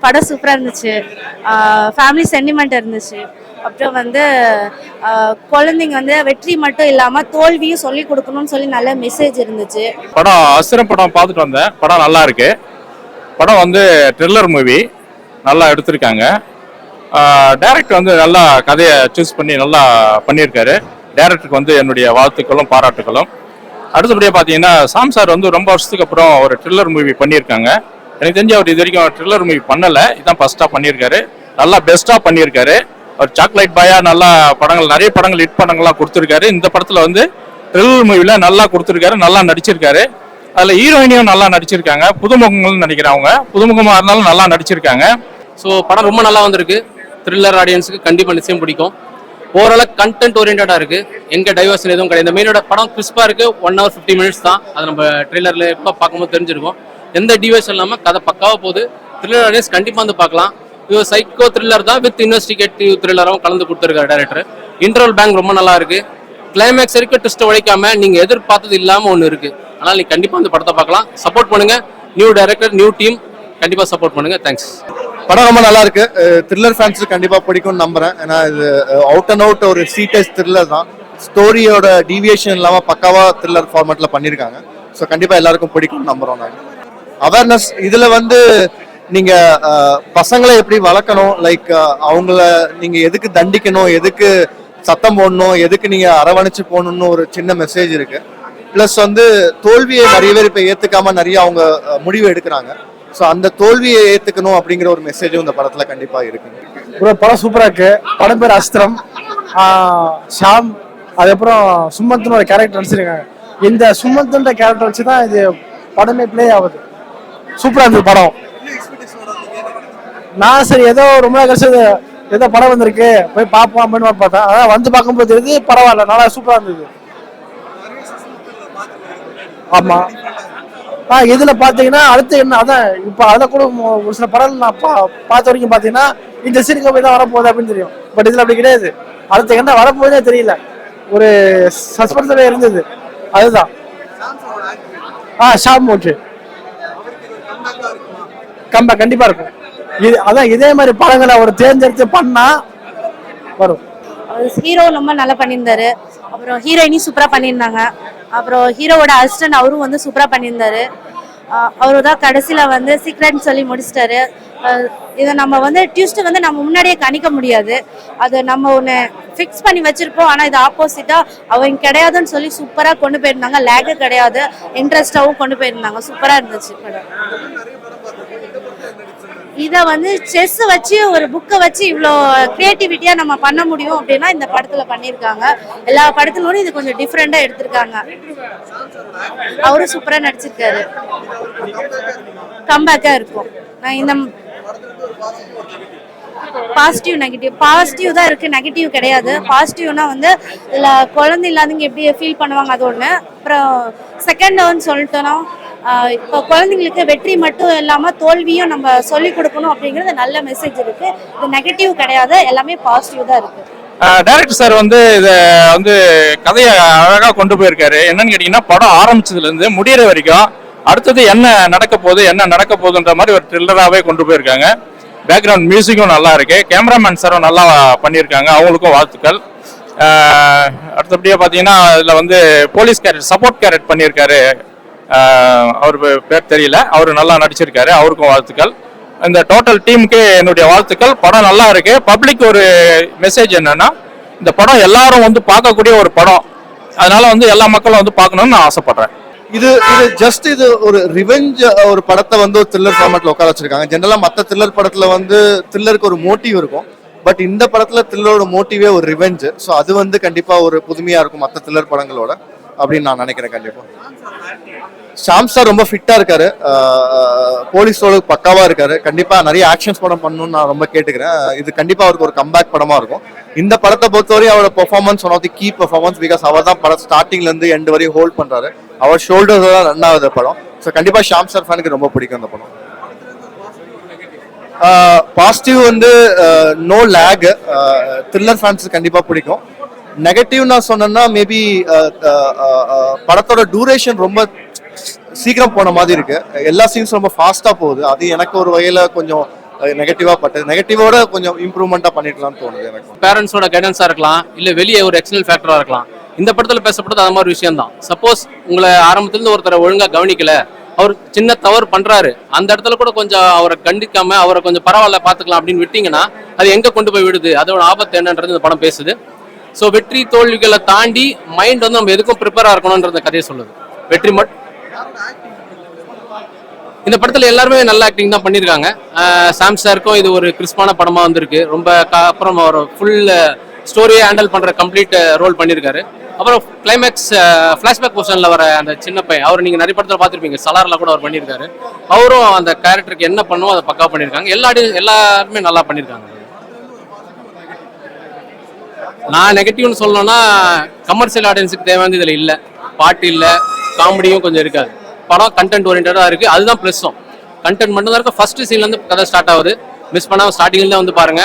படம் சூப்பராக இருந்துச்சு. ஃபேமிலி சென்டிமெண்ட் இருந்துச்சு. அப்புறம் வந்து குழந்தைங்க வந்து வெற்றி மட்டும் இல்லாமல் தோல்வியும் சொல்லி கொடுக்கணும்னு சொல்லி நல்ல மெசேஜ் இருந்துச்சு. படம் அசுரம் படம் பார்த்துட்டு வந்தேன். படம் நல்லா இருக்கு. படம் வந்து த்ரில்லர் மூவி நல்லா எடுத்திருக்காங்க. டைரக்டர் வந்து நல்லா கதையை சூஸ் பண்ணி நல்லா பண்ணியிருக்காரு. டைரக்டருக்கு வந்து என்னுடைய வாழ்த்துக்களும் பாராட்டுகளும். அடுத்தபடியாக பார்த்தீங்கன்னா சாம் சார் வந்து ரொம்ப வருஷத்துக்கு அப்புறம் ஒரு த்ரில்லர் மூவி பண்ணியிருக்காங்க. எனக்கு தெரிஞ்சு அவர் இது வரைக்கும் த்ரில்லர் மூவி பண்ணலை, இதுதான் ஃபர்ஸ்ட்டாக பண்ணியிருக்காரு. நல்லா பெஸ்ட்டாக பண்ணியிருக்காரு. அவர் சாக்லேட் பாயா நல்லா படங்கள், நிறைய படங்கள் ஹிட் படங்கள்லாம் கொடுத்துருக்காரு. இந்த படத்தில் வந்து த்ரில்லர் மூவியில் நல்லா கொடுத்துருக்காரு, நல்லா நடிச்சிருக்காரு. அதில் ஹீரோயினியும் நல்லா நடிச்சிருக்காங்க. புதுமுகங்கள்னு நினைக்கிறேன், அவங்க புதுமுகமாக இருந்தாலும் நல்லா நடிச்சிருக்காங்க. ஸோ படம் ரொம்ப நல்லா வந்திருக்கு. த்ரில்லர் ஆடியன்ஸுக்கு கண்டிப்பாக நிச்சயம் பிடிக்கும். ஓரளவு கண்டென்ட் ஓரியன்டாக இருக்குது, எங்கே டைவர்ஷன் எதுவும் கிடையாது. இந்த மெயினோட படம் கிறிஸ்பாக இருக்குது. 1 hour 50 minutes தான். அது நம்ம ட்ரெய்லரில் எப்போ பார்க்கும்போது தெரிஞ்சிருக்கும். எந்த டிவைஷன் இல்லாமல் கதை பக்காவாக போகுது. த்ரில்லர் ஆடியன்ஸ் கண்டிப்பாக வந்து பார்க்கலாம். இது சைக்கோ த்ரில்லர் தான், வித் இன்வெஸ்டிகேட்டிவ் த்ரில்லரும் கலந்து கொடுத்துருக்காரு டைரக்டர். இன்டர்வல் பேங்க் ரொம்ப நல்லா இருக்குது. கிளைமேக்ஸ் வரைக்கும் ட்விஸ்ட்டை உடைக்காம நீங்கள் எதிர்பார்த்தது இல்லாமல் ஒன்று இருக்குது. அதனால் நீங்கள் கண்டிப்பாக அந்த படத்தை பார்க்கலாம். சப்போர்ட் பண்ணுங்கள். நியூ டைரக்டர், நியூ டீம், கண்டிப்பாக சப்போர்ட் பண்ணுங்கள். தேங்க்ஸ். படம் ரொம்ப நல்லா இருக்கு. த்ரில்லர் ஃபேன்ஸுக்கு கண்டிப்பாக பிடிக்கும்னு நம்புறேன். ஏன்னா இது அவுட் அண்ட் அவுட் ஒரு சீரியஸ் த்ரில்லர் தான். ஸ்டோரியோட டீவியேஷன் இல்லாமல் பக்காவாக த்ரில்லர் ஃபார்மேட்டில் பண்ணியிருக்காங்க. ஸோ கண்டிப்பாக எல்லாருக்கும் பிடிக்கும்னு நம்புறோம். நாங்கள் அவேர்னஸ் இதில் வந்து நீங்கள் பசங்களை எப்படி வளர்க்கணும், லைக் அவங்கள நீங்கள் எதுக்கு தண்டிக்கணும், எதுக்கு சத்தம் போடணும், எதுக்கு நீங்கள் அரவணைச்சு போகணும்னு ஒரு சின்ன மெசேஜ் இருக்கு. ப்ளஸ் வந்து தோல்வியை நிறைய பேர் இப்போ ஏற்றுக்காம நிறைய அவங்க முடிவு எடுக்கிறாங்க. ஸோ அந்த தோல்வியை ஏற்றுக்கணும் அப்படிங்கிற ஒரு மெசேஜும் இந்த படத்தில் கண்டிப்பாக இருக்கு. படம் சூப்பராக இருக்கு. படம் பேர் அஸ்திரம். ஷாம், அதுக்கப்புறம் சுமந்த்னு ஒரு கேரக்டர் நடிச்சிருக்காங்க. இந்த சுமந்த்ன்ற கேரக்டர் வச்சு தான் இது படமே பிளே ஆகுது. சூப்பராக இருந்தது படம். நான் சரி ஏதோ ரொம்ப கழிச்சு ஏதோ படம் வந்திருக்கு போய் பார்ப்போம் அப்படின்னு பார்த்தேன். அதான் வந்து பார்க்கும்போது தெரியுது பரவாயில்ல, நல்லா சூப்பராக இருந்தது. ஆமா. இதுல பாத்தீங்கன்னா அடுத்து என்ன, அதான் இப்ப அதை கூட ஒரு சில படம் நான் பார்த்த வரைக்கும் பாத்தீங்கன்னா இந்த சீனுக்கு போய் தான் வரப்போகுது அப்படின்னு தெரியும். பட் இதுல அப்படி கிடையாது. அடுத்து என்ன வரப்போகுதே தெரியல, ஒரு சஸ்பென்ஸாவே இருந்தது. அதுதான். ஷாம் ஓகே, கம்பேக் கண்டிப்பா இருக்கும். அதான் இதே மாதிரி படங்களை அவர் தேர்ந்தெடுத்து பண்ணா வரும். ஹீரோ ரொம்ப நல்லா பண்ணியிருந்தாரு. அப்புறம் ஹீரோயினி சூப்பராக பண்ணியிருந்தாங்க. அப்புறம் ஹீரோவோட அசிஸ்டன்ட் அவரும் வந்து சூப்பராக பண்ணியிருந்தாரு. அவரு தான் கடைசியில் வந்து சீக்ரெட்னு சொல்லி முடிச்சிட்டாரு. இதை நம்ம வந்து ட்விஸ்ட் வந்து நம்ம முன்னாடியே கணிக்க முடியாது. அது நம்ம ஒன்று ஃபிக்ஸ் பண்ணி வச்சிருப்போம், ஆனால் இது ஆப்போசிட்டாக அவங்க கிடையாதுன்னு சொல்லி சூப்பராக கொண்டு போயிருந்தாங்க. லேகு கிடையாது, இன்ட்ரெஸ்டாகவும் கொண்டு போயிருந்தாங்க. சூப்பராக இருந்துச்சு படம். இதை வந்து செஸ் வச்சு ஒரு புக்கை வச்சு இவ்வளோ கிரியேட்டிவிட்டியா நம்ம பண்ண முடியும் அப்படின்னா இந்த படத்துல பண்ணியிருக்காங்க. எல்லா படத்துலயும் இது கொஞ்சம் டிஃப்ரெண்டா எடுத்திருக்காங்க. அவரும் சூப்பரா நடிச்சிருக்காரு. கம்பேக்கா இருக்கும். நான் இந்த பாசிட்டிவ் நெகட்டிவ், பாசிட்டிவ் தான் இருக்கு, நெகட்டிவ் கிடையாது. பாசிட்டிவ்னா வந்து இதுல குழந்தை இல்லாதவங்க எப்படி ஃபீல் பண்ணுவாங்க, அது ஒண்ணு. அப்புறம் செகண்ட் ஒன்னு சொல்லிட்டோம்னா, இப்போ குழந்தைங்களுக்கு வெற்றி மட்டும் இல்லாம தோல்வியும் நம்ம சொல்லி கொடுக்கணும் அப்படிங்கிறது நல்ல மெசேஜ் இருக்கு. இது நெகட்டிவ் கிடையாது, எல்லாமே பாசிட்டிவ் தான் இருக்கு. டைரக்டர் சார் வந்து இதை வந்து கதையை அழகாக கொண்டு போயிருக்காரு. என்னன்னு கேட்டீங்கன்னா, படம் ஆரம்பிச்சதுல இருந்து முடிகிற வரைக்கும் அடுத்தது என்ன நடக்க போகுதுன்ற மாதிரி ஒரு த்ரில்லராகவே கொண்டு போயிருக்காங்க. பேக்ரவுண்ட் மியூசிக்கும் நல்லா இருக்கு. கேமராமேன் சாரும் நல்லா பண்ணியிருக்காங்க, அவங்களுக்கும் வாழ்த்துக்கள். அடுத்தபடியாக பார்த்தீங்கன்னா இதில் வந்து போலீஸ் கேரக்டர், சப்போர்ட் கேரக்டர் பண்ணியிருக்காரு. அவர் பேர் தெரியல, அவர் நல்லா நடிச்சிருக்காரு, அவருக்கும் வாழ்த்துக்கள். இந்த டோட்டல் டீமுக்கு என்னுடைய வாழ்த்துக்கள். படம் நல்லா இருக்கு. பப்ளிக் ஒரு மெசேஜ் என்னன்னா, இந்த படம் எல்லாரும் வந்து பார்க்கக்கூடிய ஒரு படம். அதனால வந்து எல்லா மக்களும் வந்து பார்க்கணும்னு நான் ஆசைப்படுறேன். இது ஜஸ்ட் இது ஒரு ரிவெஞ்ச் ஒரு படத்தை வந்து ஒரு த்ரில்லர் ஃபார்மேட்ல உட்கார வச்சிருக்காங்க. ஜெனரலா மற்ற த்ரில்லர் படத்துல வந்து த்ரில்லருக்கு ஒரு மோட்டிவ் இருக்கும். பட் இந்த படத்துல த்ரில்லரோட மோட்டிவே ஒரு ரிவெஞ்ச். ஸோ அது வந்து கண்டிப்பா ஒரு புதுமையா இருக்கும் மற்ற த்ரில்லர் படங்களோட அப்படின்னு நான் நினைக்கிறேன். கண்டிப்பா ஷாம் சார் ரொம்ப ஃபிட்டா இருக்காரு, போலீஸ் ரோல் பக்காவா இருக்காரு. கண்டிப்பா நிறைய ஆக்ஷன்ஸ் படம் பண்ணணும்னு நான் ரொம்ப கேட்டுக்கிறேன். இது கண்டிப்பா அவருக்கு ஒரு கம்பேக் படமா இருக்கும். இந்த படத்தை பொறுத்தவரை அவரோட performance one of the key performance. Because அவர் தான் படம் ஸ்டார்டிங்ல இருந்து எண்ட் வரையும் ஹோல்ட் பண்றாரு. அவர் ஷோல்டர்ஸ் தான் ரன் ஆகுது படம். ஸோ கண்டிப்பா ஷாம் சார் ஃபேனுக்கு ரொம்ப பிடிக்கும் அந்த படம். பாசிட்டிவ் வந்து நோ லேக், த்ரில்லர் ஃபேன்ஸுக்கு கண்டிப்பா பிடிக்கும். நெகட்டிவ் நான் சொன்னேன்னா மேபி படத்தோட டூரேஷன் ரொம்ப சீக்கிரம் போன மாதிரி இருக்கு. எல்லா சீன்ஸ் ரொம்ப ஃபாஸ்டா போகுது. அது எனக்கு ஒரு வகையில கொஞ்சம் நெகட்டிவா பட்டது. நெகட்டிவோட கொஞ்சம் இம்ப்ரூவ்மெண்டா பண்ணிடலாம்னு தோணுது எனக்கு. பேரண்ட்ஸோட கைடன்ஸா இருக்கலாம், இல்ல வெளியே ஒரு எக்ஸ்டர்னல் ஃபேக்டரா இருக்கலாம். இந்த படத்துல பேசப்படுறது அது மாதிரி விஷயம் தான். சப்போஸ் உங்களை ஆரம்பத்துல இருந்து ஒருத்தரை ஒழுங்கா கவனிக்கல, அவர் சின்ன தவறு பண்றாரு, அந்த இடத்துல கூட கொஞ்சம் அவரை கண்டிக்காம அவரை கொஞ்சம் பரவாயில்ல பாத்துக்கலாம் அப்படின்னு விட்டீங்கன்னா அது எங்க கொண்டு போய் விடுது, அதோட ஆபத்து என்னன்றது இந்த படம் பேசுது. ஸோ வெற்றி தோல்விகளை தாண்டி மைண்ட் வந்து நம்ம எதுக்கும் ப்ரிப்பேரா இருக்கணும்ன்ற கதையை சொல்லுது. வெற்றி இந்த படத்துல எல்லாருமே நல்ல ஆக்டிங் தான் பண்ணியிருக்காங்க. சாம் சாருக்கும் இது ஒரு கிறிஸ்பான படமா வந்திருக்கு. ரொம்ப அப்புறம் அவர் ஃபுல் ஸ்டோரியை ஹேண்டில் பண்ற கம்ப்ளீட் ரோல் பண்ணியிருக்காரு. அப்புறம் கிளைமேக்ஸ் ஃபிளாஷ்பேக் போர்ஷன்ல வர அந்த சின்ன பையன், அவர் நீங்க நிறைய படத்துல பார்த்துருப்பீங்க, சலார்ல கூட அவர் பண்ணியிருக்காரு. அவரும் அந்த கேரக்டருக்கு என்ன பண்ணுமோ அதை பக்கா பண்ணியிருக்காங்க. எல்லாருமே நல்லா பண்ணியிருக்காங்க. நான் நெகட்டிவ்னு சொல்லணும்னா கமர்ஷியல் ஆடியன்ஸுக்கு தேவையானது இதுல இல்ல, பாட்டு இல்ல, காமெடியும் கொஞ்சம் இருக்காது. படம் கண்டென்ட் ஓரியன்டா இருக்கு, அதுதான் பிளஸும். கண்டென்ட் மட்டும் தான் இருக்கு. ஃபர்ஸ்ட் சீன்ல இருந்து கதை ஸ்டார்ட் ஆகுது, மிஸ் பண்ணாம ஸ்டார்டிங்ல தான் வந்து பாருங்க.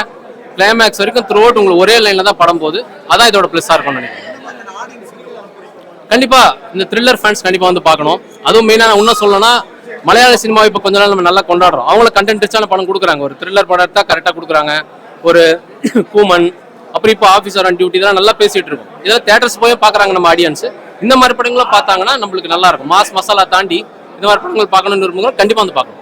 கிளைமேக்ஸ் வரைக்கும் த்ரூ அவுட் உங்களுக்கு ஒரே லைன்ல தான் படம் போகுது. அதான் இதோட பிளஸ்ஸா இருக்கும்னு நினைக்கிறேன். கண்டிப்பா இந்த த்ரில்லர் ஃபேன்ஸ் கண்டிப்பா வந்து பார்க்கணும். அதுவும் மெயினா நான் இன்னும் சொல்லணும்னா மலையாள சினிமாவை இப்போ கொஞ்ச நாள் நம்ம நல்லா கொண்டாடுறோம். அவங்கள கண்டென்ட் ரிச்சான படம் கொடுக்குறாங்க. ஒரு த்ரில்லர் படம் தான் கரெக்டாக கொடுக்குறாங்க. ஒரு கூமன், அப்புறம் இப்போ ஆஃபீஸர் ஆன் டியூட்டி இதெல்லாம் நல்லா பேசிட்டு இருக்கும். இதெல்லாம் தேட்டர்ஸ் போய் பார்க்குறாங்க நம்ம ஆடியன்ஸ். இந்த மாதிரி படங்களும் பார்த்தாங்கன்னா நம்மளுக்கு நல்லா இருக்கும். மாஸ் மசாலா தாண்டி இந்த மாதிரி படங்கள் பார்க்கணும்னு விரும்புகிறோம், கண்டிப்பாக வந்து பார்க்கணும்.